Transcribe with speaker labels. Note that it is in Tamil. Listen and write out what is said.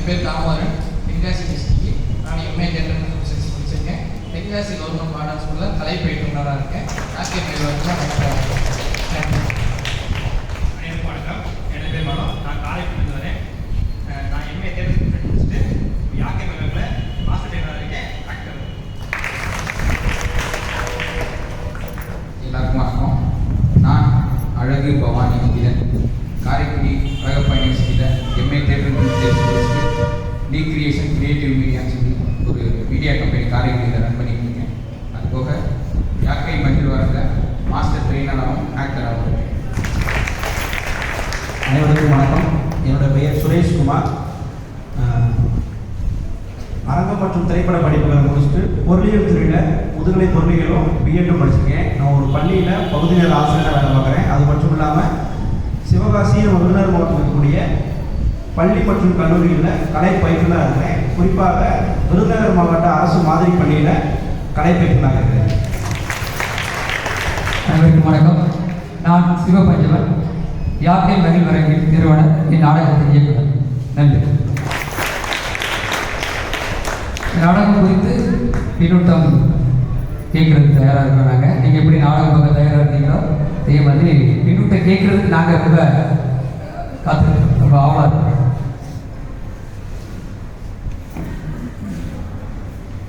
Speaker 1: என் பேர் தாமோதரன், தென்காசி டிஸ்ட்ரிக்ட். நான் எம்ஏ ஜென்ரல் சயின்ஸ் முடிச்சிருக்கேன். தென்காசி கவர்மெண்ட் மாடல் ஸ்கூலில் கலை பயிற்றுனராக இருக்கேன். ஆசிரியர்
Speaker 2: அனைவருக்கும் வணக்கம். என் பேர் மனோ. நான் காலேஜ் வரேன். நான் எம்ஏ தேர்தல் முடிச்சுட்டு யாக்கை மேலில் மாஸ்டர் ட்ரெயினராக இருக்கேன்.
Speaker 3: எல்லாருக்கும் வணக்கம். நான் அழகு பவானி முகிலன், காரைக்குடி அழகப்பா யூனிவர்சிட்டியில் எம்ஏ தேட்டர் முடிச்சுட்டு ரீக்ரியேஷன் கிரியேட்டிவ் மீடியான்னு சொல்லி ஒரு மீடியா கம்பெனி காரைக்குடியில் ரன் பண்ணிட்டு இருக்கேன். அது போக யாக்கை மகிழ்வாரத்தில் மாஸ்டர் ட்ரெயினராகவும் ஆக்டராகவும் இருக்கேன்.
Speaker 4: அனைவருக்கும் வணக்கம். என்னோடய பெயர் சுரேஷ்குமார். அரங்கம் மற்றும் திரைப்பட படிப்புகளை முடிச்சுட்டு பொருளியல் துறையில் முதுகலை பொருளியலும் பிஎட்டும் படிச்சிருக்கேன். நான் ஒரு பள்ளியில் பகுதி நேர ஆசிரியராக வேலை பார்க்குறேன். அது மட்டும் இல்லாமல் சிவகாசி விருதுநகர் மாவட்டத்தில் இருக்கக்கூடிய பள்ளி மற்றும் கல்லூரிகளில் கலை பயிற்றுனராக இருக்கிறேன். குறிப்பாக விருதுநகர் மாவட்ட அரசு மாதிரி பள்ளியில் கலை பயிற்றுனராக இருக்கிறேன்.
Speaker 5: அனைவருக்கும் வணக்கம். நான் சிவபஞ்சவன், யாக்கை மகிழ்வரங்கின் நிறுவனர், என் நாடகத்தின் இயக்குனர். நன்றி. நாடகம் குறித்து பின்னூட்டம் கேட்கறதுக்கு தயாராக இருக்கோம். நாங்கள் நீங்கள் எப்படி நாடகம் பார்க்க தயாராக இருந்தீங்களோ அதே மாதிரி பின்னூட்டம் கேட்கறதுக்கு நாங்கள் ரொம்ப காத்துருக்கோம், ரொம்ப ஆவலாக இருக்கோம்.